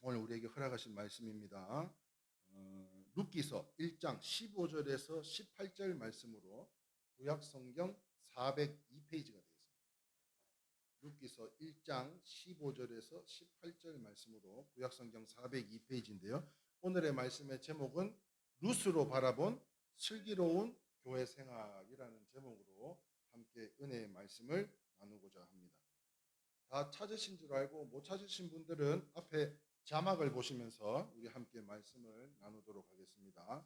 오늘 우리에게 허락하신 말씀입니다. 룻기서 1장 15절에서 18절 말씀으로 구약성경 402페이지가 되겠습니다. 룻기서 1장 15절에서 18절 말씀으로 구약성경 402페이지인데요. 오늘의 말씀의 제목은 룻으로 바라본 슬기로운 교회 생활이라는 제목으로 함께 은혜의 말씀을 나누고자 합니다. 다 찾으신 줄 알고 못 찾으신 분들은 앞에 자막을 보시면서 우리 함께 말씀을 나누도록 하겠습니다.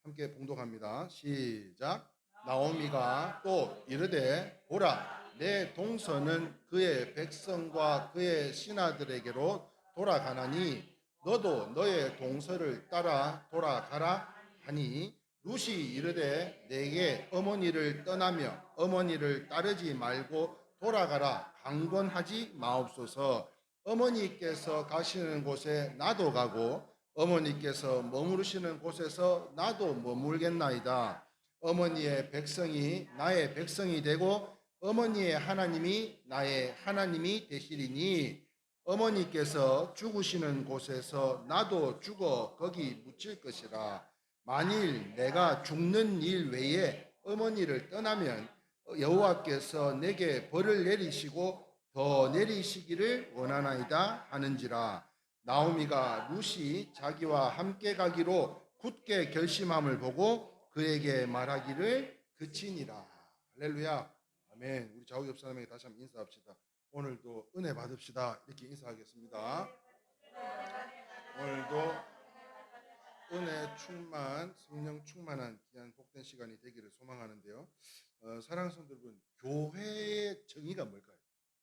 함께 봉독합니다. 시작. 나오미가 또 이르되 보라, 내 동서는 그의 백성과 그의 신하들에게로 돌아가나니 너도 너의 동서를 따라 돌아가라 하니 룻이 이르되 내게 어머니를 떠나며 어머니를 따르지 말고 돌아가라 강권하지 마옵소서. 어머니께서 가시는 곳에 나도 가고 어머니께서 머무르시는 곳에서 나도 머물겠나이다. 어머니의 백성이 나의 백성이 되고 어머니의 하나님이 나의 하나님이 되시리니 어머니께서 죽으시는 곳에서 나도 죽어 거기 묻힐 것이라. 만일 내가 죽는 일 외에 어머니를 떠나면 여호와께서 내게 벌을 내리시고 더 내리시기를 원하나이다 하는지라. 나오미가 룻이 자기와 함께 가기로 굳게 결심함을 보고 그에게 말하기를 그치니라. 할렐루야. 아멘. 우리 좌우옆 사람에게 다시 한번 인사합시다. 오늘도 은혜 받읍시다. 이렇게 인사하겠습니다. 오늘도 은혜 충만, 성령 충만한 귀한 복된 시간이 되기를 소망하는데요. 사랑하는 성도 여러분, 교회의 정의가 뭘까요?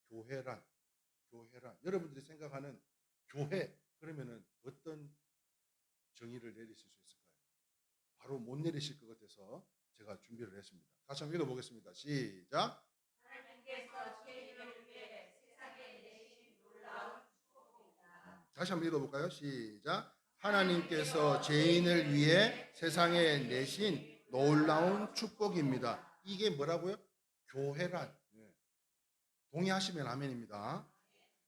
교회란 여러분들이 생각하는 교회 그러면은 어떤 정의를 내리실 수 있을까요? 바로 못 내리실 것 같아서 제가 준비를 했습니다. 같이 한번 읽어보겠습니다. 시작. 하나님께서 죄인을 위해 세상에 내신 놀라운 축복입니다. 다시 한번 읽어볼까요? 시작. 하나님께서 죄인을 위해 세상에 내신 놀라운 축복입니다. 이게 뭐라고요? 교회란. 동의하시면 아멘입니다.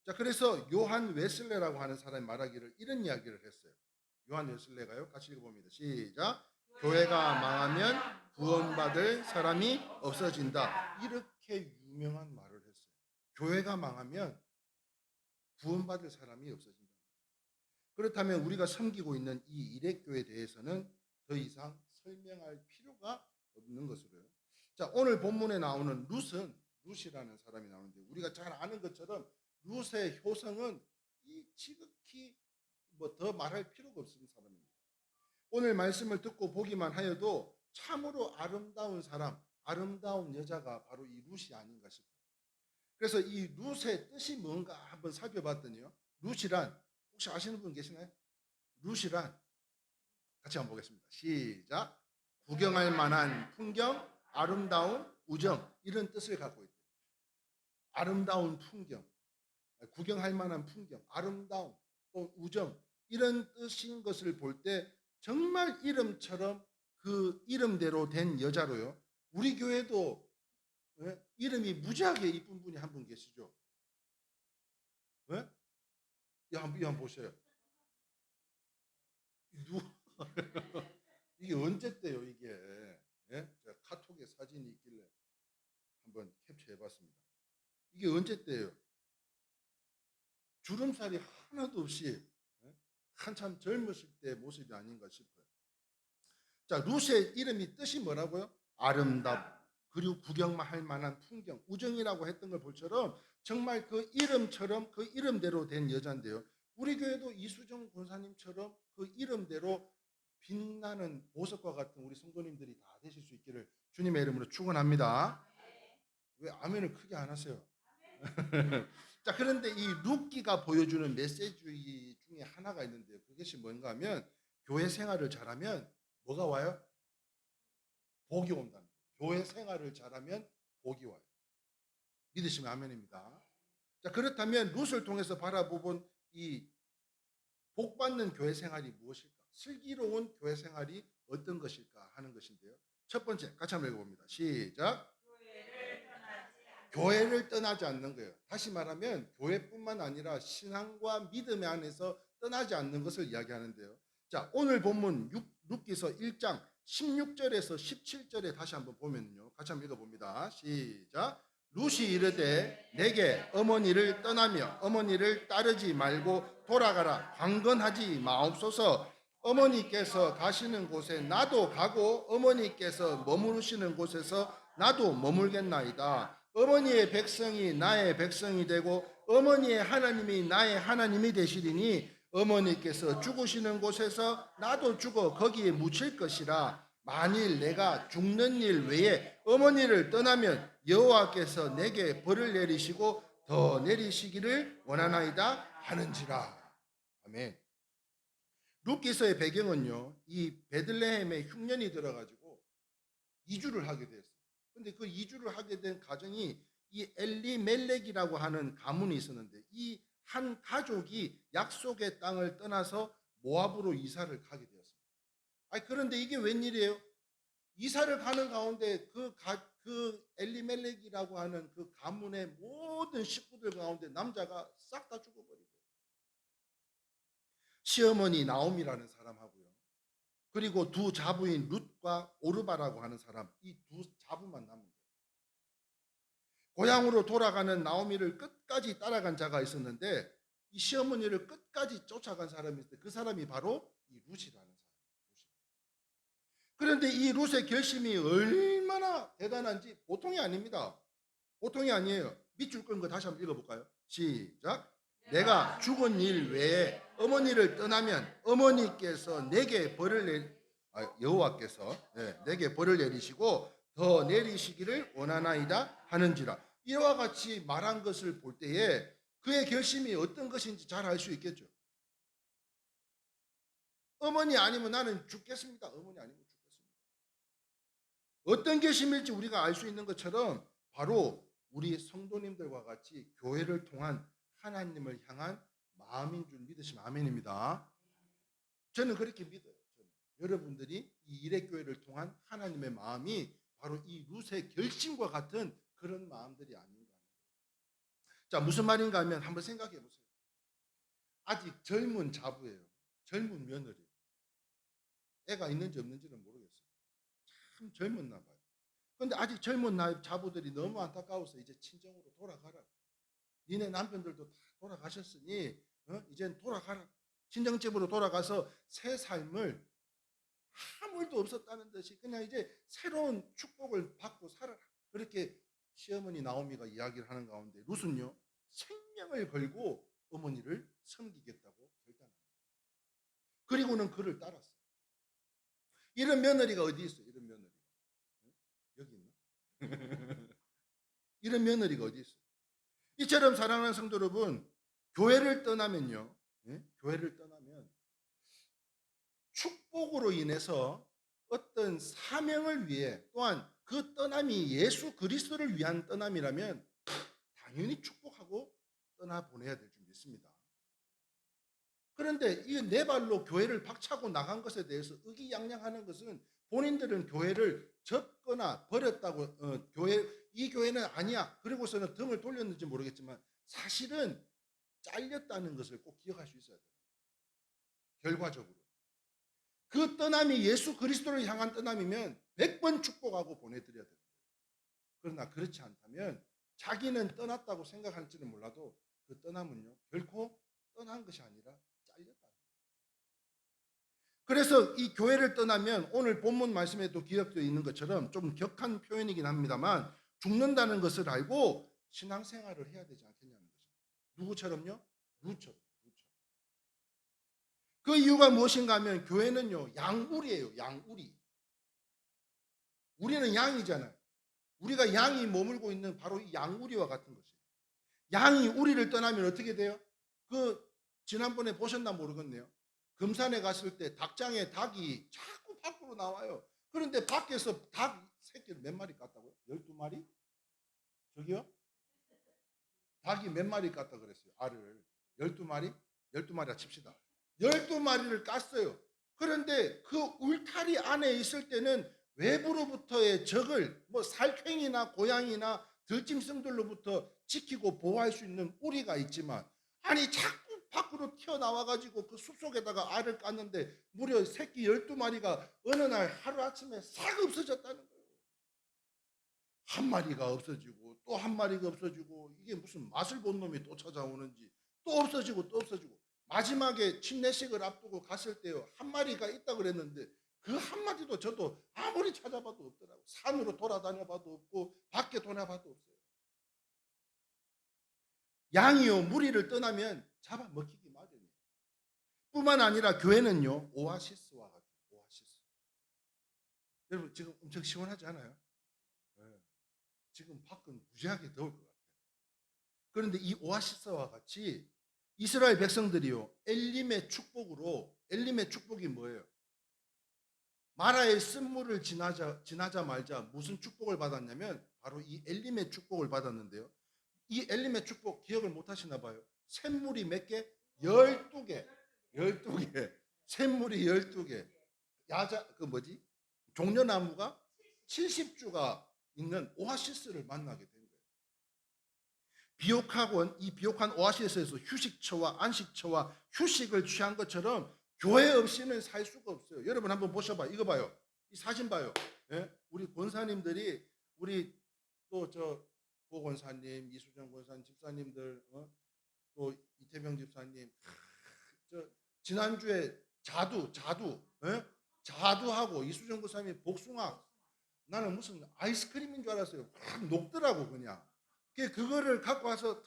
자, 그래서 요한 웨슬레라고 하는 사람이 말하기를 이런 이야기를 했어요. 요한 웨슬레가요. 같이 읽어봅니다. 시작. 교회가 망하면 구원받을 사람이 없어진다. 이렇게 유명한 말을 했어요. 교회가 망하면 구원받을 사람이 없어진다. 그렇다면 우리가 섬기고 있는 이 일회교회에 대해서는 더 이상 설명할 필요가 없는 것으로요. 자, 오늘 본문에 나오는 룻이라는 사람이 나오는데 우리가 잘 아는 것처럼 룻의 효성은 이 지극히 뭐 더 말할 필요가 없는 사람입니다. 오늘 말씀을 듣고 보기만 하여도 참으로 아름다운 사람, 아름다운 여자가 바로 이 룻이 아닌가 싶어요. 그래서 이 룻의 뜻이 뭔가 한번 살펴봤더니요. 룻이란 혹시 아시는 분 계시나요? 룻이란 같이 한번 보겠습니다. 시작. 구경할 만한 풍경, 아름다운 우정 이런 뜻을 갖고 있대요. 아름다운 풍경, 구경할 만한 풍경, 아름다움, 또 우정 이런 뜻인 것을 볼 때 정말 이름처럼 그 이름대로 된 여자로요. 우리 교회도 이름이 무지하게 이쁜 분이 한 분 계시죠? 한번 보세요. 이게 언제 때요 이게? 제가 카톡에 사진이 있길래 한번 캡처해봤습니다. 이게 언제 때요? 주름살이 하나도 없이 한참 젊으실 때 모습이 아닌가 싶어요. 자, 룻의 이름이 뜻이 뭐라고요? 아름답 그리고 구경만 할 만한 풍경, 우정이라고 했던 걸 볼처럼 정말 그 이름처럼 그 이름대로 된 여자인데요. 우리 교회도 이수정 권사님처럼 그 이름대로 빛나는 보석과 같은 우리 성도님들이 다 되실 수 있기를 주님의 이름으로 축원합니다. 왜 아멘을 크게 안 하세요? 자, 그런데 이 룻기가 보여주는 메시지 중에 하나가 있는데요. 그것이 뭔가 하면 교회 생활을 잘하면 뭐가 와요? 복이 온다. 교회 생활을 잘하면 복이 와요. 믿으시면 아멘입니다. 자, 그렇다면 룻을 통해서 바라보본 이 복받는 교회 생활이 무엇일까? 슬기로운 교회 생활이 어떤 것일까 하는 것인데요. 첫 번째 같이 한번 읽어봅니다. 시작. 교회를 떠나지 않는 거예요. 다시 말하면 교회뿐만 아니라 신앙과 믿음 안에서 떠나지 않는 것을 이야기하는데요. 자, 오늘 본문 룻기서 1장 16절에서 17절에 다시 한번 보면요. 같이 한번 읽어봅니다. 시작. 룻이 이르되 내게 어머니를 떠나며 어머니를 따르지 말고 돌아가라. 강건하지 마옵소서. 어머니께서 가시는 곳에 나도 가고 어머니께서 머무르시는 곳에서 나도 머물겠나이다. 어머니의 백성이 나의 백성이 되고 어머니의 하나님이 나의 하나님이 되시리니 어머니께서 죽으시는 곳에서 나도 죽어 거기에 묻힐 것이라. 만일 내가 죽는 일 외에 어머니를 떠나면 여호와께서 내게 벌을 내리시고 더 내리시기를 원하나이다 하는지라. 아멘. 룻기서의 배경은요, 이 베들레헴에 흉년이 들어가지고 이주를 하게 됐어요. 근데 그 이주를 하게 된 가정이 이 엘리멜렉이라고 하는 가문이 있었는데, 이 한 가족이 약속의 땅을 떠나서 모압으로 이사를 가게 되었습니다. 그런데 이게 웬일이에요? 이사를 가는 가운데 그 엘리멜렉이라고 하는 그 가문의 모든 식구들 가운데 남자가 싹 다 죽어버리고, 시어머니 나옴이라는 사람하고요, 그리고 두 자부인 룻과 오르바라고 하는 사람, 이 두 자부만 남은 거예요. 고향으로 돌아가는 나오미를 끝까지 따라간 자가 있었는데, 이 시어머니를 끝까지 쫓아간 사람이 있는데, 그 사람이 바로 이 룻이라는 사람이에요. 그런데 이 룻의 결심이 얼마나 대단한지 보통이 아닙니다. 보통이 아니에요. 밑줄 끈 거 다시 한번 읽어볼까요? 시작. 내가 죽은 일 외에 어머니를 떠나면 어머니께서 내게 벌을 여호와께서 내게 벌을 내리시고 더 내리시기를 원하나이다 하는지라. 이와 같이 말한 것을 볼 때에 그의 결심이 어떤 것인지 잘 알 수 있겠죠. 어머니 아니면 나는 죽겠습니다. 어머니 아니면 죽겠습니다. 어떤 결심일지 우리가 알 수 있는 것처럼 바로 우리 성도님들과 같이 교회를 통한 하나님을 향한 마음인 줄 믿으시면 아멘입니다. 저는 그렇게 믿어요. 여러분들이 이 일회교회를 통한 하나님의 마음이 바로 이 룻의 결심과 같은 그런 마음들이 아닌가. 자, 무슨 말인가 하면 한번 생각해 보세요. 아직 젊은 자부예요. 젊은 며느리. 애가 있는지 없는지는 모르겠어요. 참 젊었나 봐요. 그런데 아직 젊은 자부들이 너무 안타까워서 이제 친정으로 돌아가라. 니네 남편들도 다 돌아가셨으니 이젠 돌아가라. 친정집으로 돌아가서 새 삶을 아무 일도 없었다는 듯이 그냥 이제 새로운 축복을 받고 살아라. 그렇게 시어머니 나오미가 이야기를 하는 가운데 룻은요, 생명을 걸고 어머니를 섬기겠다고 결단합니다. 그리고는 그를 따랐어요. 이런 며느리가 어디 있어요? 이런 며느리가 여기 있나? 이런 며느리가 어디 있어요? 이처럼 사랑하는 성도 여러분, 교회를 떠나면요, 교회를 떠나면 축복으로 인해서 어떤 사명을 위해, 또한 그 떠남이 예수 그리스도를 위한 떠남이라면 당연히 축복하고 떠나보내야 될 줄 믿습니다. 그런데 이 내 발로 교회를 박차고 나간 것에 대해서 의기양양하는 것은 본인들은 교회를 접거나 버렸다고, 이 교회는 아니야, 그리고서는 등을 돌렸는지 모르겠지만 사실은 잘렸다는 것을 꼭 기억할 수 있어야 돼요. 결과적으로 그 떠남이 예수 그리스도를 향한 떠남이면 100번 축복하고 보내드려야 돼요. 그러나 그렇지 않다면 자기는 떠났다고 생각할지는 몰라도 그 떠남은요, 결코 떠난 것이 아니라 잘렸다. 그래서 이 교회를 떠나면 오늘 본문 말씀에도 기록되어 있는 것처럼 좀 격한 표현이긴 합니다만 죽는다는 것을 알고 신앙생활을 해야 되지 않겠냐는 것입니다. 누구처럼요? 룻처럼. 그 이유가 무엇인가 하면 교회는요, 양우리예요. 양우리. 우리는 양이잖아요. 우리가 양이 머물고 있는 바로 이 양우리와 같은 것이에요. 양이 우리를 떠나면 어떻게 돼요? 지난번에 보셨나 모르겠네요. 금산에 갔을 때 닭장에 닭이 자꾸 밖으로 나와요. 그런데 밖에서 닭 새끼를 몇 마리 깠다고요? 12마리? 저기요? 닭이 몇 마리 깠다 그랬어요? 알을 12마리? 12마리라 칩시다. 12마리를 깠어요. 그런데 그 울타리 안에 있을 때는 외부로부터의 적을 살쾡이나 고양이나 들짐승들로부터 지키고 보호할 수 있는 우리가 있지만, 아니 자꾸 밖으로 튀어나와가지고 그 숲속에다가 알을 깠는데 무려 새끼 12마리가 어느 날 하루아침에 싹 없어졌다는 거예요. 한 마리가 없어지고 또 한 마리가 없어지고, 이게 무슨 맛을 본 놈이 또 찾아오는지 또 없어지고 또 없어지고, 마지막에 침례식을 앞두고 갔을 때요, 한 마리가 있다 그랬는데 그 한 마리도 저도 아무리 찾아봐도 없더라고요. 산으로 돌아다녀봐도 없고 밖에 돌아봐도 없어요. 양이요 무리를 떠나면 잡아먹히기 마련이에요. 뿐만 아니라 교회는요 오아시스와 같아요. 오아시스. 여러분 지금 엄청 시원하지 않아요? 네. 지금 밖은 무지하게 더울 것 같아요. 그런데 이 오아시스와 같이 이스라엘 백성들이요 엘림의 축복으로, 엘림의 축복이 뭐예요? 마라의 쓴물을 지나자 말자 무슨 축복을 받았냐면 바로 이 엘림의 축복을 받았는데요. 이 엘림의 축복 기억을 못 하시나 봐요. 샘물이 몇 개? 12개. 12개. 샘물이 12개. 종려나무가 70주가 있는 오아시스를 만나게 된 거예요. 이 비옥한 오아시스에서 휴식처와 안식처와 휴식을 취한 것처럼 교회 없이는 살 수가 없어요. 여러분 한번 보셔봐. 이거 봐요. 이 사진 봐요. 예? 우리 권사님들이, 우리 또 고 권사님, 이수정 권사님, 집사님들, 또 이태병 집사님, 지난주에 자두, 예? 자두하고 이수정 권사님이 복숭아, 나는 무슨 아이스크림인 줄 알았어요. 확 녹더라고 그냥. 그거를 갖고 와서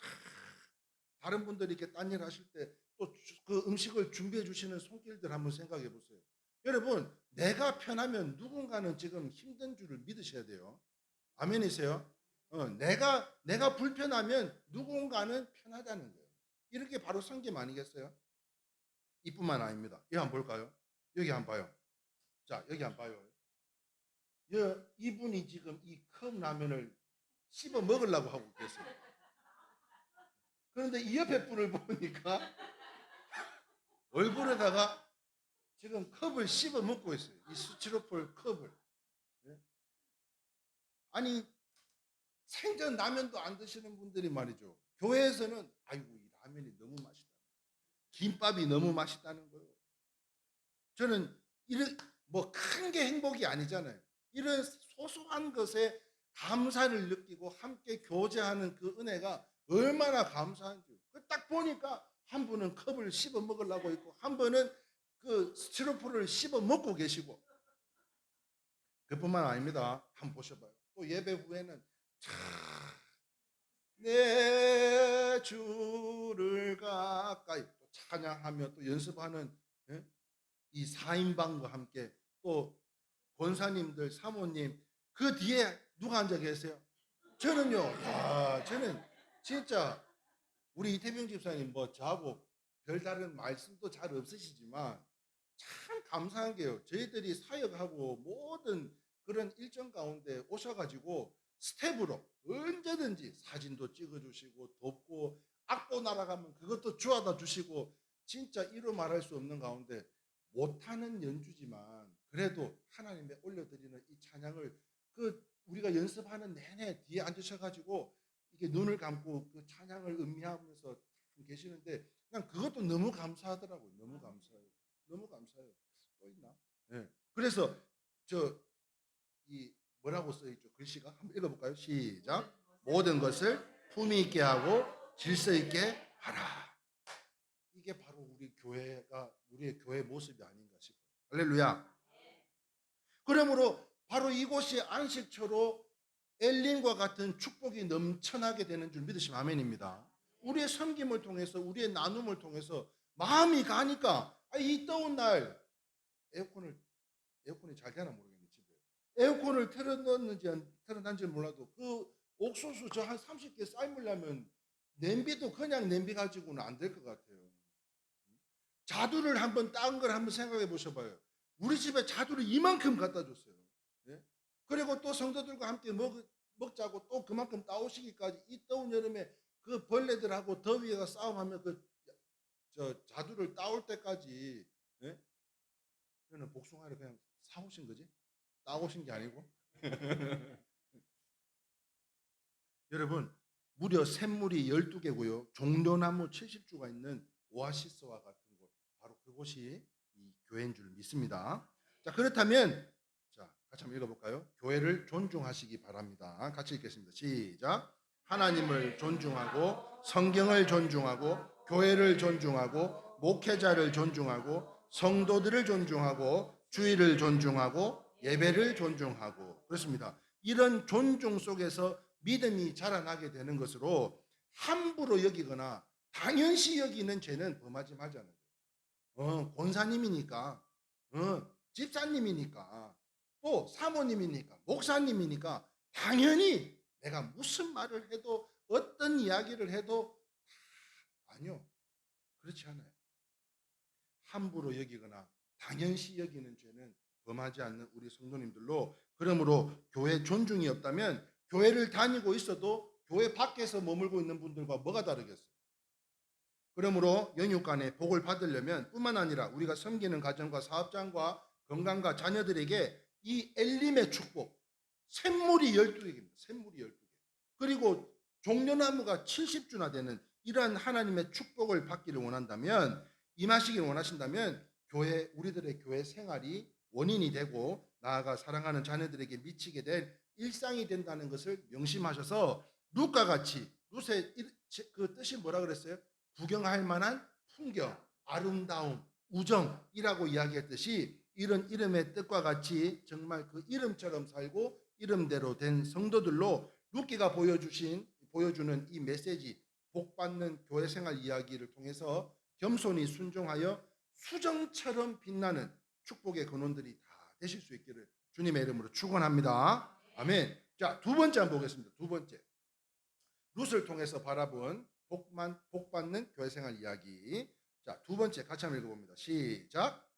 다른 분들이 이렇게 딴 일 하실 때 또 그 음식을 준비해 주시는 손길들 한번 생각해 보세요. 여러분, 내가 편하면 누군가는 지금 힘든 줄을 믿으셔야 돼요. 아멘이세요? 내가 불편하면 누군가는 편하다는 거예요. 이렇게 바로 성김 아니겠어요? 이뿐만 아닙니다. 여기 한번 볼까요? 여기 한번 봐요. 자, 여기 한번 봐요. 이분이 지금 이 컵 라면을 씹어 먹으려고 하고 계세요. 그런데 이 옆에 분을 보니까 얼굴에다가 지금 컵을 씹어 먹고 있어요. 이 스티로폴 컵을. 예? 아니, 생전 라면도 안 드시는 분들이 말이죠. 교회에서는 아이고 이 라면이 너무 맛있다. 김밥이 너무 맛있다는 거예요. 저는 이런 뭐 큰 게 행복이 아니잖아요. 이런 소소한 것에 감사를 느끼고 함께 교제하는 그 은혜가 얼마나 감사한지. 딱 보니까 한 분은 컵을 씹어 먹으려고 있고 한 분은 그 스티로폴을 씹어 먹고 계시고. 그뿐만 아닙니다. 한번 보셔봐요. 또 예배 후에는 내 주를 가까이 또 찬양하며 또 연습하는, 예? 이 4인방과 함께 또 권사님들, 사모님, 그 뒤에 누가 앉아 계세요? 저는요, 저는 진짜 우리 이태병 집사님 뭐 저하고 별다른 말씀도 잘 없으시지만 참 감사한 게요. 저희들이 사역하고 모든 그런 일정 가운데 오셔가지고 스텝으로 언제든지 사진도 찍어주시고 돕고 악보 날아가면 그것도 주워다 주시고, 진짜 이루 말할 수 없는 가운데 못하는 연주지만 그래도 하나님에 올려드리는 이 찬양을 우리가 연습하는 내내 뒤에 앉으셔가지고 이게 눈을 감고 그 찬양을 음미하면서 계시는데 그냥 그것도 너무 감사하더라고요. 너무 감사해요. 너무 감사해요. 또 있나? 네. 그래서 이 뭐라고 써 있죠? 글씨가 한번 읽어볼까요? 시작. 모든 것을 품위 있게 하고 질서 있게 하라. 이게 바로 우리의 교회 모습이 아닌가 싶어요. 할렐루야. 그러므로 바로 이곳이 안식처로 엘림과 같은 축복이 넘쳐나게 되는 줄 믿으시면 아멘입니다. 우리의 섬김을 통해서, 우리의 나눔을 통해서 마음이 가니까 이 더운 날 에어컨이 잘 되나 모르겠네 집에. 에어컨을 틀어놨는지 몰라도 그 옥수수 저 한 30개 삶으려면 냄비도 그냥 냄비 가지고는 안 될 것 같아요. 자두를 한번 딴 걸 한번 생각해 보셔봐요. 우리 집에 자두를 이만큼 갖다 줬어요. 예? 그리고 또 성도들과 함께 먹자고 또 그만큼 따오시기까지 이 더운 여름에 그 벌레들하고 더위가 싸움하며 자두를 따올 때까지, 예? 저는 복숭아를 그냥 사오신 거지? 따오신 게 아니고. 여러분, 무려 샘물이 12개고요. 종려나무 70주가 있는 오아시스와 같은 곳, 바로 그곳이 이 교회인 줄 믿습니다. 자, 그렇다면 자, 같이 한번 읽어볼까요? 교회를 존중하시기 바랍니다. 같이 읽겠습니다. 시작. 하나님을 존중하고 성경을 존중하고 교회를 존중하고 목회자를 존중하고 성도들을 존중하고 주의를 존중하고 예배를 존중하고 그렇습니다. 이런 존중 속에서 믿음이 자라나게 되는 것으로 함부로 여기거나 당연시 여기는 죄는 범하지 말자는 거예요. 권사님이니까, 집사님이니까, 또 사모님이니까, 목사님이니까 당연히 내가 무슨 말을 해도 어떤 이야기를 해도 아니요. 그렇지 않아요. 함부로 여기거나 당연시 여기는 죄는 범하지 않는 우리 성도님들로, 그러므로 교회 존중이 없다면 교회를 다니고 있어도 교회 밖에서 머물고 있는 분들과 뭐가 다르겠어요? 그러므로 연육간에 복을 받으려면 뿐만 아니라 우리가 섬기는 가정과 사업장과 건강과 자녀들에게 이 엘림의 축복, 샘물이 12개입니다. 샘물이 12개. 그리고 종려나무가 70주나 되는 이러한 하나님의 축복을 받기를 원한다면, 임하시기를 원하신다면 교회, 우리들의 교회 생활이 원인이 되고 나아가 사랑하는 자녀들에게 미치게 될 일상이 된다는 것을 명심하셔서 룻과 같이, 룻의 그 뜻이 뭐라 그랬어요? 구경할 만한 풍경, 아름다움, 우정이라고 이야기했듯이 이런 이름의 뜻과 같이 정말 그 이름처럼 살고 이름대로 된 성도들로 룻기가 보여주는 이 메시지, 복받는 교회 생활 이야기를 통해서 겸손히 순종하여 수정처럼 빛나는 축복의 근원들이 다 되실 수 있기를 주님의 이름으로 축원합니다. 아멘. 자, 두 번째 한번 보겠습니다. 두 번째, 룻을 통해서 바라본 복받는 교회 생활 이야기. 자, 두 번째 같이 한번 읽어봅니다. 시작.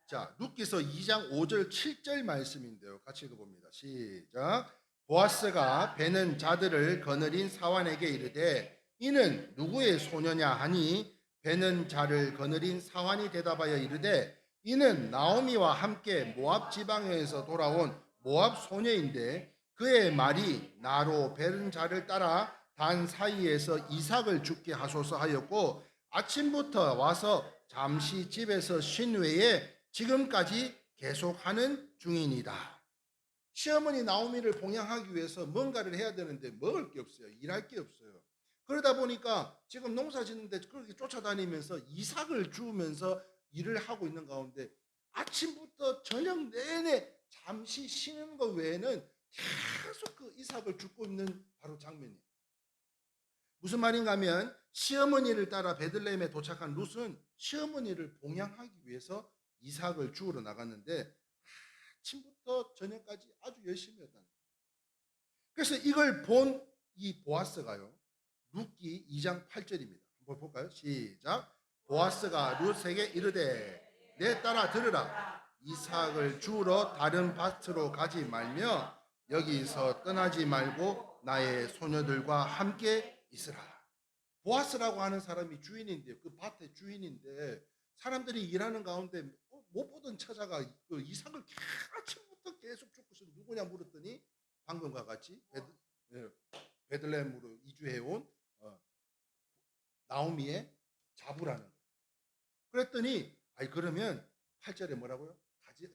자, 룻기서 2장 5절 7절 말씀인데요. 같이 읽어봅니다. 시작. 보아스가 베는 자들을 거느린 사환에게 이르되 이는 누구의 소녀냐 하니 베는 자를 거느린 사환이 대답하여 이르되 이는 나오미와 함께 모압 지방에서 돌아온 모압 소녀인데 그의 말이 나로 베는 자를 따라 단 사이에서 이삭을 죽게 하소서 하였고 아침부터 와서 잠시 집에서 쉰 후에 지금까지 계속하는 중이니다. 시어머니 나오미를 봉양하기 위해서 뭔가를 해야 되는데 먹을 게 없어요. 일할 게 없어요. 그러다 보니까 지금 농사 짓는데 그렇게 쫓아다니면서 이삭을 주우면서 일을 하고 있는 가운데 아침부터 저녁 내내 잠시 쉬는 것 외에는 계속 그 이삭을 줍고 있는 바로 장면이에요. 무슨 말인가 하면 시어머니를 따라 베들레헴에 도착한 룻은 시어머니를 봉양하기 위해서 이삭을 주우러 나갔는데 아침부터 저녁까지 아주 열심히 했다는 거예요. 그래서 이걸 본 이 보아스가요, 룻기 2장 8절입니다. 한번 볼까요? 시작. 보아스가 룻에게 이르되 내 딸아 들으라. 이삭을 주우러 다른 밭으로 가지 말며 여기서 떠나지 말고 나의 소녀들과 함께 있으라. 보아스라고 하는 사람이 주인인데, 그 밭의 주인인데 사람들이 일하는 가운데 못 보던 처자가 그 이삭을 아침부터 계속 줍고 있어. 누구냐 물었더니 방금과 같이 베들레헴으로 이주해온 나오미의 자부라는 거예요. 그랬더니 그러면 8절에 뭐라고요?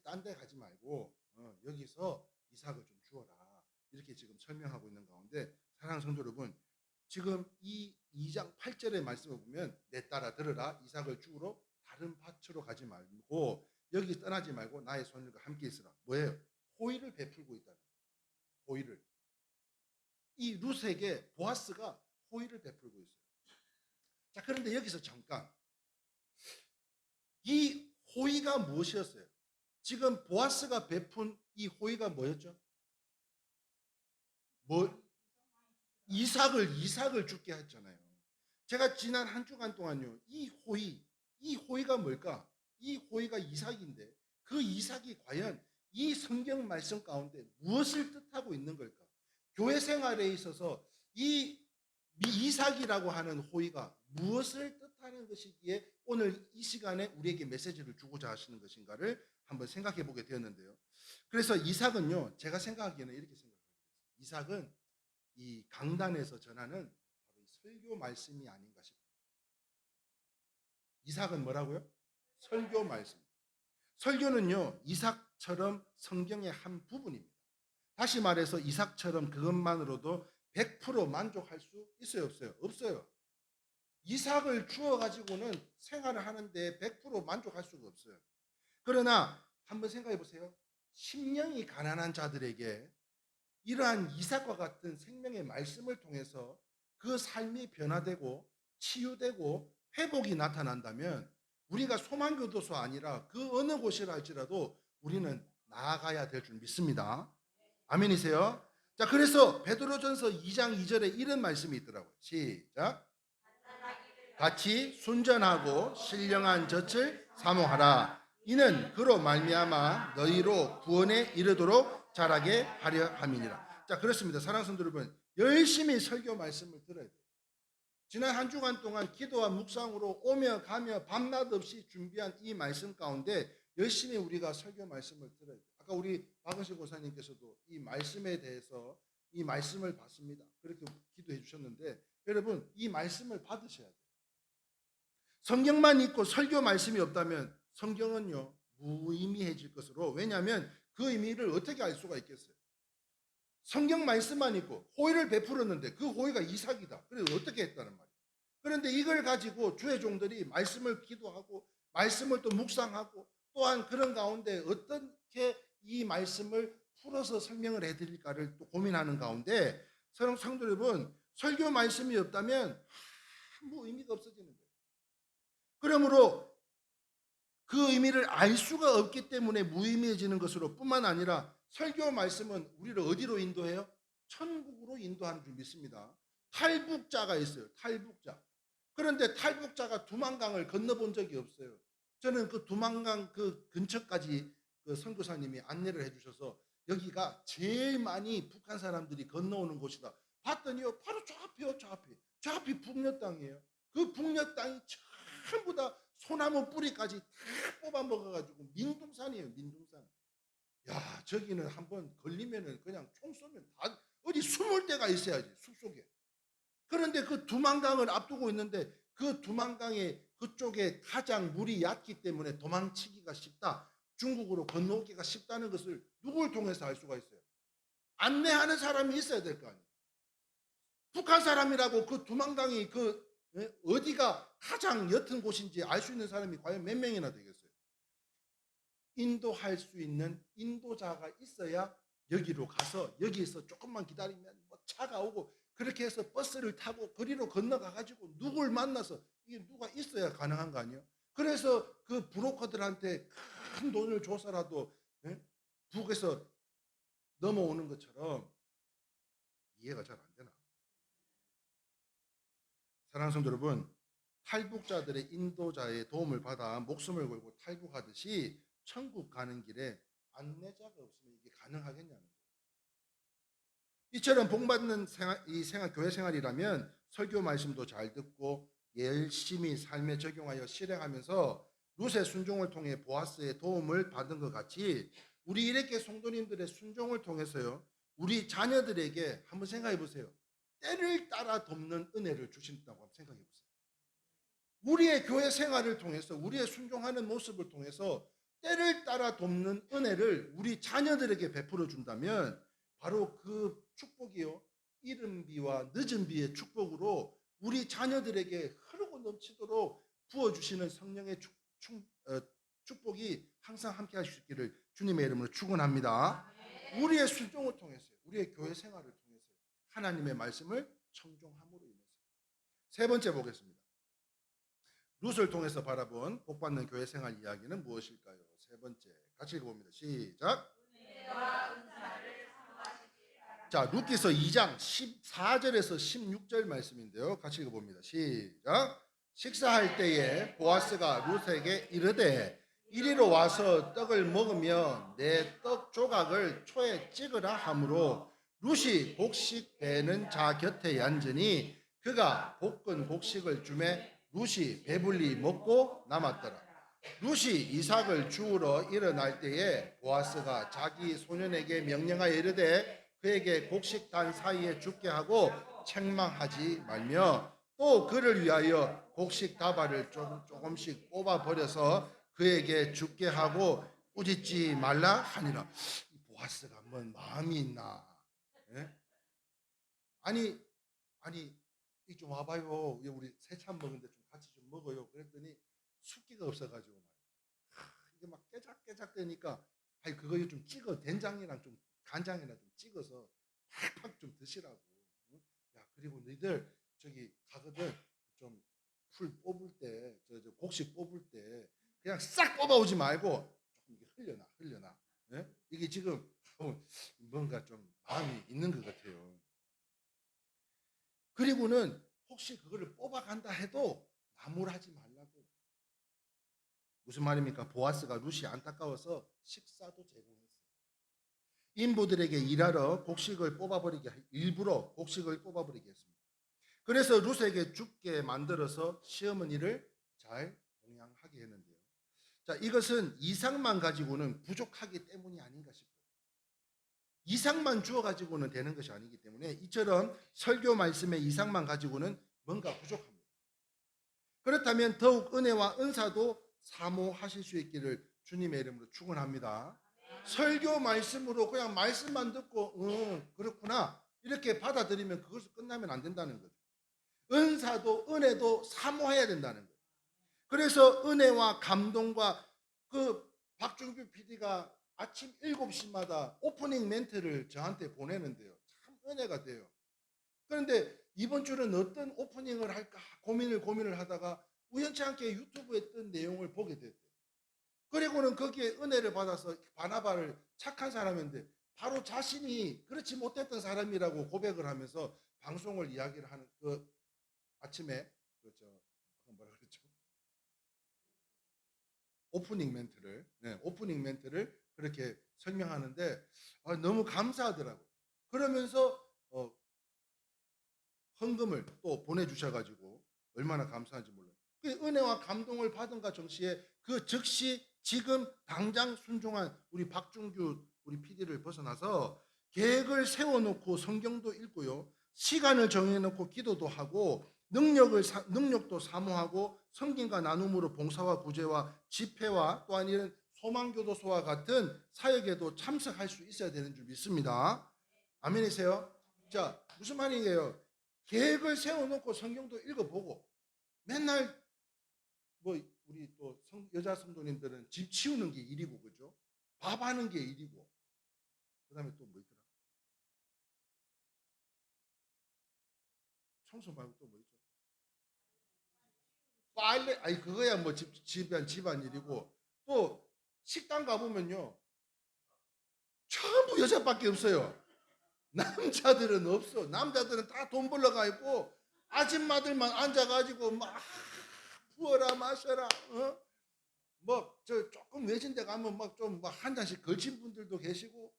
딴 데 가지 말고 여기서 이삭을 좀 주어라. 이렇게 지금 설명하고 있는 가운데 사랑하는 성도 여러분, 지금 이 2장 8절의 말씀을 보면 내 딸아 들으라. 이삭을 주우러 다른 밭으로 가지 말고 여기 떠나지 말고 나의 손님과 함께 있으라. 뭐예요? 호의를 베풀고 있다는 거예요. 호의를. 이 룻에게 보아스가 호의를 베풀고 있어요. 자, 그런데 여기서 잠깐, 이 호의가 무엇이었어요? 지금 보아스가 베푼 이 호의가 뭐였죠? 이삭을 죽게 했잖아요. 제가 지난 한 주간 동안요, 이 호의가 뭘까? 이 호의가 이삭인데 그 이삭이 과연 이 성경 말씀 가운데 무엇을 뜻하고 있는 걸까? 교회 생활에 있어서 이 이삭이라고 하는 호의가 무엇을 뜻하는 것이기에 오늘 이 시간에 우리에게 메시지를 주고자 하시는 것인가를 한번 생각해 보게 되었는데요. 그래서 이삭은요, 제가 생각하기에는 이렇게 생각합니다. 이삭은 이 강단에서 전하는 바로 이 설교 말씀이 아닌가 싶어요. 이삭은 뭐라고요? 설교 말씀. 설교는요, 이삭처럼 성경의 한 부분입니다. 다시 말해서 이삭처럼 그것만으로도 100% 만족할 수 있어요, 없어요? 없어요. 이삭을 주어가지고는 생활을 하는데 100% 만족할 수가 없어요. 그러나 한번 생각해 보세요. 심령이 가난한 자들에게 이러한 이삭과 같은 생명의 말씀을 통해서 그 삶이 변화되고 치유되고 회복이 나타난다면 우리가 소망교도소 아니라 그 어느 곳이라 할지라도 우리는 나아가야 될 줄 믿습니다. 아멘이세요? 자, 그래서 베드로전서 2장 2절에 이런 말씀이 있더라고요. 시작. 같이 순전하고 신령한 젖을 사모하라. 이는 그로 말미암아 너희로 구원에 이르도록 자라게 하려 함이니라. 자, 그렇습니다. 사랑하는 성도 여러분, 열심히 설교 말씀을 들어야 돼요. 지난 한 주간 동안 기도와 묵상으로 오며 가며 밤낮 없이 준비한 이 말씀 가운데 열심히 우리가 설교 말씀을 들어야 돼요. 아까 우리 박은실 고사님께서도 이 말씀에 대해서 이 말씀을 받습니다. 그렇게 기도해 주셨는데 여러분, 이 말씀을 받으셔야 돼요. 성경만 읽고 설교 말씀이 없다면 성경은요 무의미해질 것으로, 왜냐하면 그 의미를 어떻게 알 수가 있겠어요? 성경 말씀만 읽고 호의를 베풀었는데 그 호의가 이삭이다. 그래서 어떻게 했다는 말이에요. 그런데 이걸 가지고 주의 종들이 말씀을 기도하고 말씀을 또 묵상하고 또한 그런 가운데 어떻게 이 말씀을 풀어서 설명을 해드릴까를 또 고민하는 가운데 사랑하는 성도 여러분, 설교 말씀이 없다면 아무 의미가 없어지는 거예요. 그러므로 그 의미를 알 수가 없기 때문에 무의미해지는 것으로 뿐만 아니라 설교 말씀은 우리를 어디로 인도해요? 천국으로 인도하는 줄 믿습니다. 탈북자가 있어요. 탈북자. 그런데 탈북자가 두만강을 건너본 적이 없어요. 저는 그 두만강 그 근처까지 그 선교사님이 안내를 해주셔서 여기가 제일 많이 북한 사람들이 건너오는 곳이다. 봤더니요, 바로 저 앞이요, 저 앞이. 저 앞이 북녘 땅이에요. 그 북녘 땅이 전부 다 소나무 뿌리까지 다 뽑아 먹어가지고 민둥산이에요, 민둥산. 야, 저기는 한번 걸리면은 그냥 총 쏘면 다 어디 숨을 데가 있어야지, 숲속에. 그런데 그 두만강을 앞두고 있는데 그 두만강의 그쪽에 가장 물이 얕기 때문에 도망치기가 쉽다, 중국으로 건너오기가 쉽다는 것을 누굴 통해서 알 수가 있어요? 안내하는 사람이 있어야 될 거 아니에요. 북한 사람이라고 그 두만강이 그 어디가 가장 옅은 곳인지 알 수 있는 사람이 과연 몇 명이나 되겠어요? 인도할 수 있는 인도자가 있어야 여기로 가서 여기에서 조금만 기다리면 뭐 차가 오고 그렇게 해서 버스를 타고 거리로 건너가 가지고 누굴 만나서 이게 누가 있어야 가능한 거 아니에요? 그래서 그 브로커들한테 큰 돈을 줘서라도 북에서 넘어오는 것처럼 이해가 잘 안 되나? 사랑하는 성도 여러분, 탈북자들의 인도자의 도움을 받아 목숨을 걸고 탈북하듯이 천국 가는 길에 안내자가 없으면 이게 가능하겠냐는 거예요. 이처럼 복받는 교회 생활이라면 설교 말씀도 잘 듣고 열심히 삶에 적용하여 실행하면서 룻의 순종을 통해 보아스의 도움을 받은 것 같이 우리 이렇게 성도님들의 순종을 통해서요, 우리 자녀들에게 한번 생각해 보세요. 때를 따라 돕는 은혜를 주신다고 한번 생각해 보세요. 우리의 교회 생활을 통해서 우리의 순종하는 모습을 통해서 때를 따라 돕는 은혜를 우리 자녀들에게 베풀어 준다면 바로 그 축복이요, 이른 비와 늦은 비의 축복으로 우리 자녀들에게 흐르고 넘치도록 부어주시는 성령의 축복이 항상 함께 하실 수 있기를 주님의 이름으로 축원합니다. 우리의 순종을 통해서요, 우리의 교회 생활을 통해서요, 하나님의 말씀을 청종함으로 인해서. 세 번째 보겠습니다. 룻을 통해서 바라본 복받는 교회 생활 이야기는 무엇일까요? 세 번째, 같이 읽어봅니다. 시작. 자, 룻기서 2장 14절에서 16절 말씀인데요, 같이 읽어봅니다. 시작. 식사할 때에 보아스가 룻에게 이르되 이리로 와서 떡을 먹으며 내 떡 조각을 초에 찍으라 하므로 룻이 곡식 베는 자 곁에 앉으니 그가 볶은 곡식을 주매 룻이 배불리 먹고 남았더라. 룻이 이삭을 주우러 일어날 때에 보아스가 자기 소년에게 명령하여 이르되 그에게 곡식단 사이에 죽게 하고 책망하지 말며 또 그를 위하여 곡식 다발을 조금씩 뽑아 버려서 그에게 죽게 하고 꾸짖지 말라 하니라. 이 보아스가 뭔 마음이 있나? 예? 아니 아니 이 좀 와봐요. 우리 새참 먹는데 좀 같이 좀 먹어요. 그랬더니 숫기가 없어가지고 이게 막 깨작깨작 되니까 아니 그거 좀 찍어 된장이랑 좀 간장이랑 좀 찍어서 팍팍 좀 드시라고. 응? 야 그리고 너희들 저기 가거든 좀 풀 뽑을 때 저 곡식 뽑을 때 그냥 싹 뽑아오지 말고 조금 이게 흘려놔. 예? 이게 지금 뭔가 좀 마음이 있는 것 같아요. 그리고는 혹시 그거를 뽑아간다 해도 나무라지 말라고. 무슨 말입니까? 보아스가 룻이 안타까워서 식사도 제공했어요. 인부들에게 일하러 곡식을 뽑아버리게 일부러 곡식을 뽑아버리게 했습니다. 그래서 룻에게 죽게 만들어서 시어머니를 잘 봉양하게 했는데요. 자, 이것은 이상만 가지고는 부족하기 때문이 아닌가 싶어요. 이상만 주어 가지고는 되는 것이 아니기 때문에 이처럼 설교 말씀의 이상만 가지고는 뭔가 부족합니다. 그렇다면 더욱 은혜와 은사도 사모하실 수 있기를 주님의 이름으로 축원합니다. 설교 말씀으로 그냥 말씀만 듣고 그렇구나 이렇게 받아들이면 그것을 끝나면 안 된다는 거죠. 은사도 은혜도 사모해야 된다는 거예요. 그래서 은혜와 감동과 그 박준규 PD가 아침 7시마다 오프닝 멘트를 저한테 보내는데요. 참 은혜가 돼요. 그런데 이번 주는 어떤 오프닝을 할까 고민을 하다가 우연치 않게 유튜브에 뜬 내용을 보게 됐대요. 그리고는 거기에 은혜를 받아서 바나바를 착한 사람인데 바로 자신이 그렇지 못했던 사람이라고 고백을 하면서 방송을 이야기를 하는 그 아침에 뭐라 그랬죠? 오프닝 멘트를 그렇게 설명하는데 너무 감사하더라고요. 그러면서 헌금을 또 보내주셔가지고 얼마나 감사한지 몰라요. 그 은혜와 감동을 받은가 정시에 그 즉시 지금 당장 순종한 우리 박준규 우리 PD를 벗어나서 계획을 세워놓고 성경도 읽고요. 시간을 정해놓고 기도도 하고 능력도 사모하고 성김과 나눔으로 봉사와 구제와 집회와 또한 이런 소망교도소와 같은 사역에도 참석할 수 있어야 되는 줄 믿습니다. 아멘이세요? 자, 무슨 말이에요? 계획을 세워놓고 성경도 읽어보고 맨날 뭐 우리 또 여자 성도님들은 집 치우는 게 일이고 그죠? 밥하는 게 일이고 그 다음에 또 뭐 있더라? 청소 말고 또 뭐 있죠? 빨래 아니 그거야 뭐 집안 일이고 또 식당 가보면요 전부 여자밖에 없어요. 남자들은 없어. 남자들은 다 돈 벌러 가 있고 아줌마들만 앉아가지고 막 부어라 마셔라. 뭐 저 조금 외진 데 가면 막 좀 한 잔씩 걸친 분들도 계시고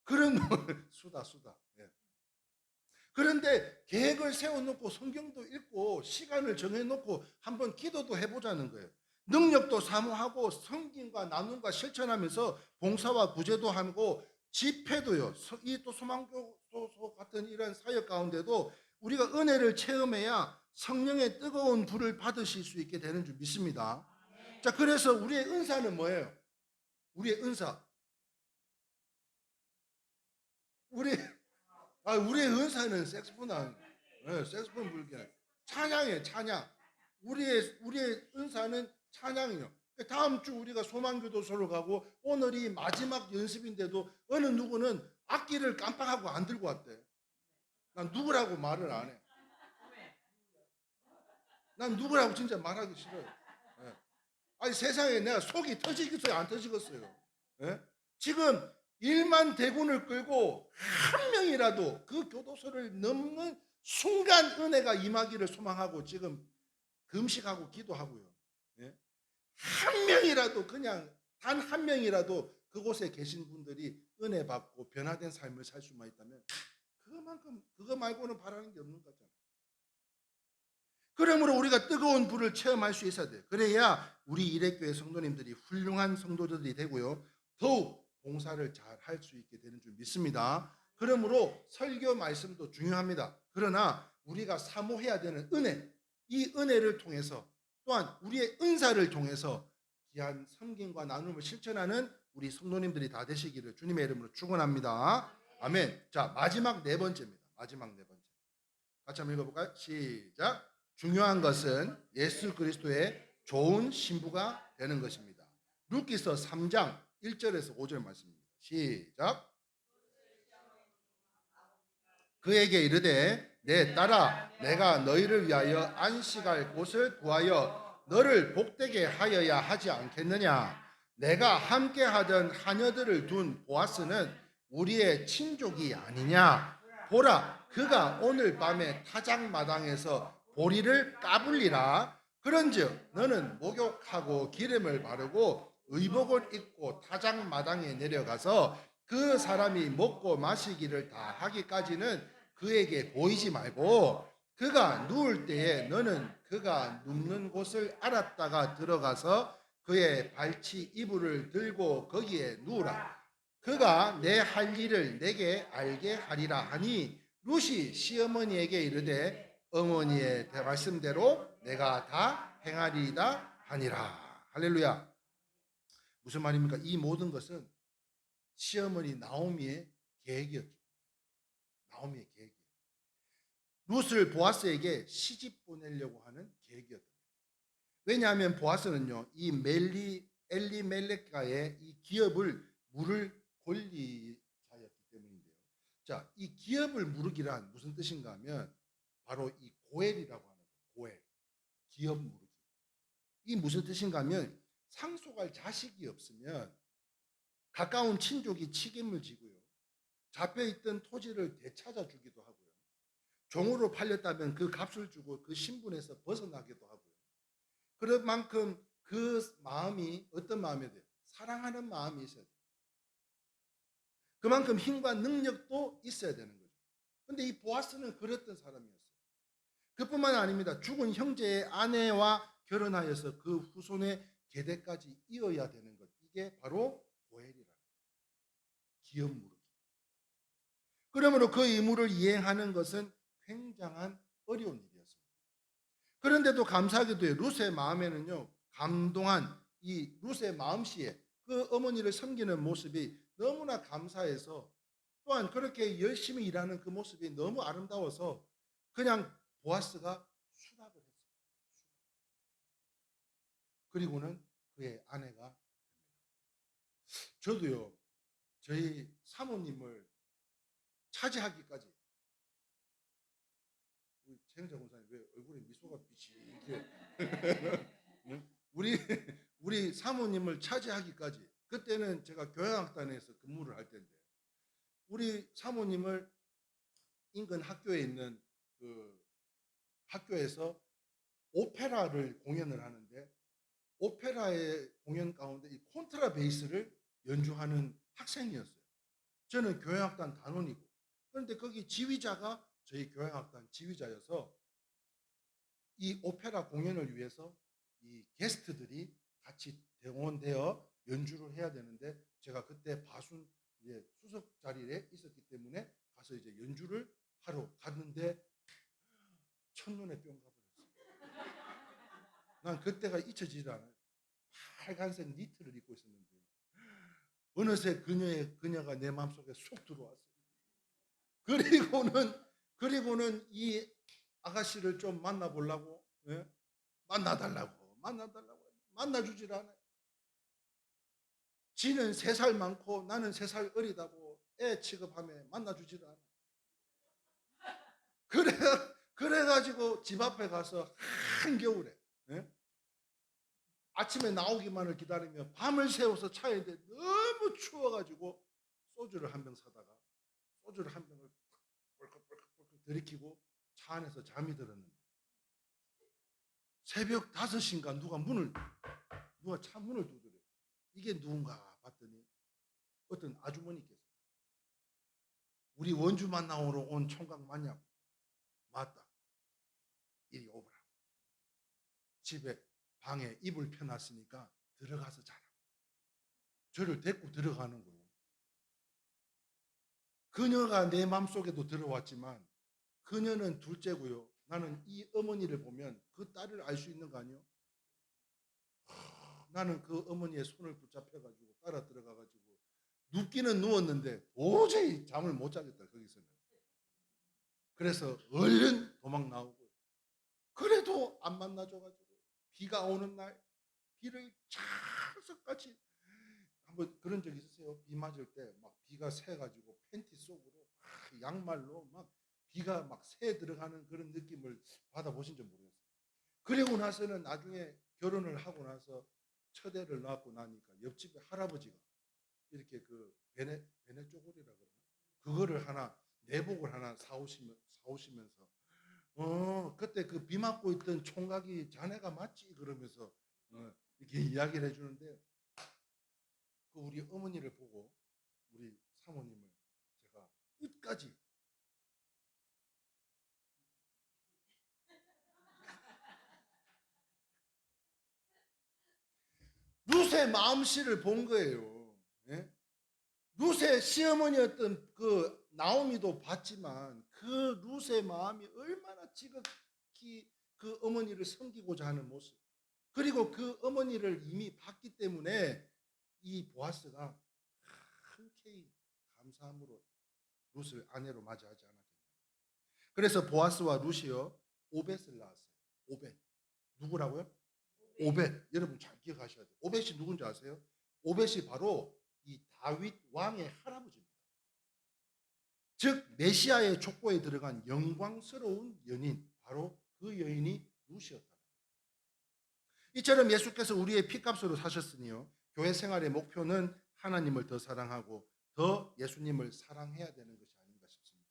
그런 수다. 예. 그런데 계획을 세워놓고 성경도 읽고 시간을 정해놓고 한번 기도도 해보자는 거예요. 능력도 사모하고 성김과 나눔과 실천하면서 봉사와 구제도 하고 집회도요. 이 또 소망교도소 같은 이런 사역 가운데도 우리가 은혜를 체험해야 성령의 뜨거운 불을 받으실 수 있게 되는 줄 믿습니다. 자, 그래서 우리의 은사는 뭐예요? 우리의 은사. 우리의 은사는 색소폰 색소폰 불게 찬양이에요. 찬양. 우리의 은사는 찬양이요. 다음 주 우리가 소망교도소를 가고 오늘이 마지막 연습인데도 어느 누구는 악기를 깜빡하고 안 들고 왔대. 난 누구라고 말을 안 해. 난 누구라고 진짜 말하기 싫어요. 예. 아니 세상에 내가 속이 터지겠어요? 안 터지겠어요? 예? 지금 1만 대군을 끌고 한 명이라도 그 교도소를 넘는 순간 은혜가 임하기를 소망하고 지금 금식하고 기도하고요. 예? 한 명이라도 그냥 단 한 명이라도 그곳에 계신 분들이 은혜 받고 변화된 삶을 살 수만 있다면 그거 말고는 바라는 게 없는 거잖아요. 그러므로 우리가 뜨거운 불을 체험할 수 있어야 돼요. 그래야 우리 일회교회 성도님들이 훌륭한 성도들이 되고요. 더욱 봉사를 잘 할 수 있게 되는 줄 믿습니다. 그러므로 설교 말씀도 중요합니다. 그러나 우리가 사모해야 되는 은혜, 이 은혜를 통해서 또한 우리의 은사를 통해서 귀한 섬김과 나눔을 실천하는 우리 성도님들이 다 되시기를 주님의 이름으로 축원합니다. 아멘. 자, 마지막 네 번째입니다. 마지막 네 번째. 같이 한번 읽어볼까요? 시작. 중요한 것은 예수 그리스도의 좋은 신부가 되는 것입니다. 루키서 3장 1절에서 5절 말씀입니다. 시작. 그에게 이르되 내 딸아 내가 너희를 위하여 안식할 곳을 구하여 너를 복되게 하여야 하지 않겠느냐. 내가 함께 하던 하녀들을 둔 보아스는 우리의 친족이 아니냐. 보라 그가 오늘 밤에 타작마당에서 보리를 까불리라. 그런즉 너는 목욕하고 기름을 바르고 의복을 입고 타작마당에 내려가서 그 사람이 먹고 마시기를 다 하기까지는 그에게 보이지 말고 그가 누울 때에 너는 그가 눕는 곳을 알았다가 들어가서 그의 발치 이불을 들고 거기에 누우라. 그가 내 할 일을 내게 알게 하리라 하니 룻이 시어머니에게 이르되 어머니의 말씀대로 내가 다 행하리이다 하니라. 할렐루야. 무슨 말입니까? 이 모든 것은 시어머니 나오미의 계획이었죠. 나오미의 계획이에요. 룻을 보아스에게 시집 보내려고 하는 계획이었던 거예요. 왜냐하면 보아스는요, 이 엘리멜렉과의 이 기업을 물을 권리자였기 때문인데요. 자, 이 기업을 무르기란 무슨 뜻인가 하면 바로 이 고엘이라고 하는 거예요. 고엘, 기업 무르기. 이 무슨 뜻인가 하면 상속할 자식이 없으면 가까운 친족이 책임을 지고요. 잡혀있던 토지를 되찾아 주기도 하고요. 종으로 팔렸다면 그 값을 주고 그 신분에서 벗어나기도 하고요. 그런 만큼 그 마음이 어떤 마음이 돼요? 사랑하는 마음이 있어야 돼요. 그만큼 힘과 능력도 있어야 되는 거죠. 그런데 이 보아스는 그랬던 사람이었어요. 그뿐만 아닙니다. 죽은 형제의 아내와 결혼하여서 그 후손의 계대까지 이어야 되는 것. 이게 바로 고엘이라는 기업 무르기. 그러므로 그 의무를 이행하는 것은 굉장한 어려운 일이었습니다. 그런데도 감사하게도 룻의 마음에는요, 감동한 이 룻의 마음씨에 그 어머니를 섬기는 모습이 너무나 감사해서 또한 그렇게 열심히 일하는 그 모습이 너무 아름다워서 그냥 보아스가 수락을 했어요. 그리고는 그의 아내가 됩니다. 저도요, 저희 사모님을 차지하기까지 우리 최영자 권사님 왜 얼굴에 미소가 빛이 이렇게 우리 사모님을 차지하기까지 그때는 제가 교양학단에서 근무를 할 때인데 우리 사모님을 인근 학교에 있는 그 학교에서 오페라를 공연을 하는데 오페라의 공연 가운데 이 콘트라 베이스를 연주하는 학생이었어요. 저는 교양학단 단원이고 그런데 거기 지휘자가 저희 교양학단 지휘자여서 이 오페라 공연을 위해서 이 게스트들이 같이 동원되어 연주를 해야 되는데 제가 그때 바순 이제 수석 자리에 있었기 때문에 가서 이제 연주를 하러 갔는데 첫눈에 뿅 가버렸어요. 난 그때가 잊혀지지 않아요. 빨간색 니트를 입고 있었는데 어느새 그녀가 내 마음속에 쏙 들어왔어요. 그리고는 이 아가씨를 좀 만나보려고 만나달라고 만나주질 않아요. 지는 3살 많고 나는 3살 어리다고 애 취급하며 만나주질 않아요. 그래가지고 집 앞에 가서 한겨울에 아침에 나오기만을 기다리며 밤을 새워서 차에 너무 추워가지고 소주를 한 병 사다가 소주를 한 병을 벌컥벌컥 들이키고 차 안에서 잠이 들었는데 새벽 5시인가 누가 차 문을 두드려요. 이게 누군가 봤더니 어떤 아주머니께서 우리 원주 만나러 온 총각 맞냐고. 맞다. 이리 오거라. 집에 방에 이불 펴놨으니까 들어가서 자라. 저를 데리고 들어가는 거예요. 그녀가 내 마음속에도 들어왔지만 그녀는 둘째고요. 나는 이 어머니를 보면 그 딸을 알 수 있는 거 아니요? 나는 그 어머니의 손을 붙잡혀가지고 따라 들어가가지고 눕기는 누웠는데 도저히 잠을 못 자겠다 거기서는. 그래서 얼른 도망 나오고 그래도 안 만나줘가지고 비가 오는 날 비를 철석같이 한번 그런 적 있으세요? 비 맞을 때 막 비가 새가지고 팬티 속으로 막 양말로 막 비가 막 새 들어가는 그런 느낌을 받아보신 줄 모르겠어요. 그리고 나서는 나중에 결혼을 하고 나서 첫애를 낳고 나니까 옆집에 할아버지가 이렇게 그 베네 쪼고리라 그러나 그거를 하나 내복을 하나 사오시면서 그때 그 비 맞고 있던 총각이 자네가 맞지 그러면서 이렇게 이야기를 해주는데 그 우리 어머니를 보고 우리 사모님을 제가 끝까지 룻의 마음씨를 본 거예요. 예? 룻의 시어머니였던 그 나오미도 봤지만 그 룻의 마음이 얼마나 지극히 그 어머니를 섬기고자 하는 모습, 그리고 그 어머니를 이미 봤기 때문에 이 보아스가 흔쾌히 감사함으로 룻을 아내로 맞이하지 않았겠냐. 그래서 보아스와 룻이요 오벳을 낳았어요. 오벳 누구라고요? 오벳. 여러분 잘 기억하셔야 돼요. 오벳이 누군지 아세요? 오벳이 바로 이 다윗 왕의 할아버지입니다. 즉 메시아의 족보에 들어간 영광스러운 연인, 바로 그 여인이 룻이었다. 이처럼 예수께서 우리의 피값으로 사셨으니요 교회 생활의 목표는 하나님을 더 사랑하고 더 예수님을 사랑해야 되는 것이 아닌가 싶습니다.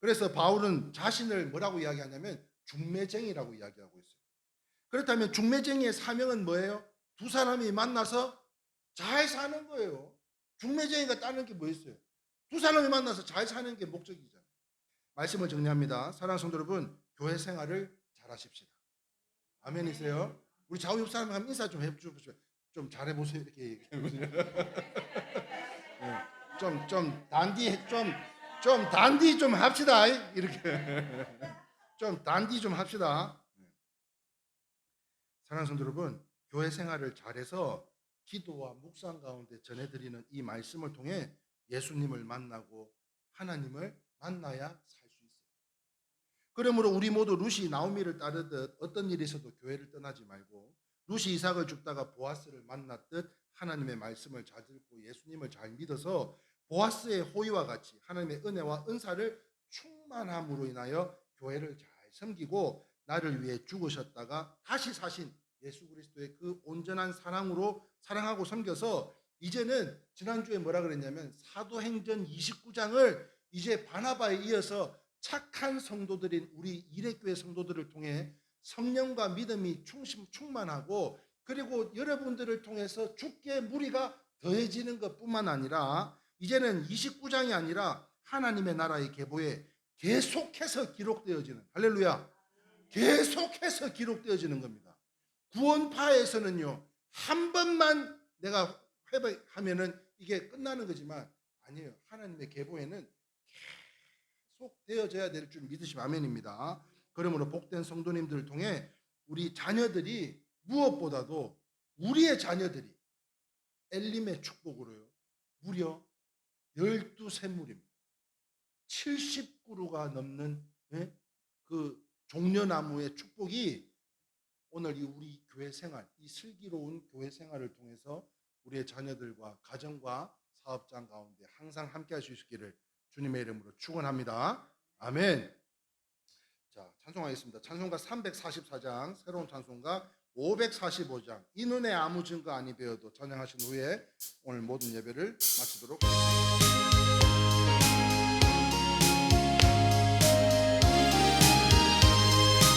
그래서 바울은 자신을 뭐라고 이야기하냐면 중매쟁이라고 이야기하고 있어요. 그렇다면 중매쟁이의 사명은 뭐예요? 두 사람이 만나서 잘 사는 거예요. 중매쟁이가 따는 게 뭐 있어요? 두 사람이 만나서 잘 사는 게 목적이잖아요. 말씀을 정리합니다. 사랑하는 성도 여러분, 교회 생활을 잘 하십시다. 아멘이세요? 우리 좌우 옆 사람 한번 인사 좀 해주십시오. 좀 잘해보세요. 이렇게 얘기해보세요. 좀 단디 좀 합시다. 이렇게 좀 단디 좀 합시다. 사랑하는 성도 여러분, 교회 생활을 잘해서 기도와 묵상 가운데 전해드리는 이 말씀을 통해 예수님을 만나고 하나님을 만나야 살 수 있어요. 그러므로 우리 모두 룻이 나오미를 따르듯 어떤 일이 있어도 교회를 떠나지 말고 룻이 이삭을 줍다가 보아스를 만났듯 하나님의 말씀을 잘 듣고 예수님을 잘 믿어서 보아스의 호의와 같이 하나님의 은혜와 은사를 충만함으로 인하여 교회를 잘 섬기고 나를 위해 죽으셨다가 다시 사신 예수 그리스도의 그 온전한 사랑으로 사랑하고 섬겨서 이제는 지난주에 뭐라 그랬냐면 사도행전 29장을 이제 바나바에 이어서 착한 성도들인 우리 이레교회 성도들을 통해 성령과 믿음이 충만하고 그리고 여러분들을 통해서 주께 무리가 더해지는 것뿐만 아니라 이제는 29장이 아니라 하나님의 나라의 계보에 계속해서 기록되어지는, 할렐루야, 계속해서 기록되어지는 겁니다. 구원파에서는요 한 번만 내가 회복하면은 이게 끝나는 거지만 아니에요. 하나님의 계보에는 계속 되어져야 될 줄 믿으시면 아멘입니다. 그러므로 복된 성도님들을 통해 우리 자녀들이 무엇보다도 우리의 자녀들이 엘림의 축복으로요 무려 12샘물입니다. 70그루가 넘는 그 종려나무의 축복이 오늘 이 우리 교회 생활, 이 슬기로운 교회 생활을 통해서 우리의 자녀들과 가정과 사업장 가운데 항상 함께 할 수 있기를 주님의 이름으로 축원합니다. 아멘. 자, 찬송하겠습니다. 찬송가 344장, 새로운 찬송가 545장, 이 눈에 아무 증거 아니 되어도 찬양하신 후에 오늘 모든 예배를 마치도록 하겠습니다.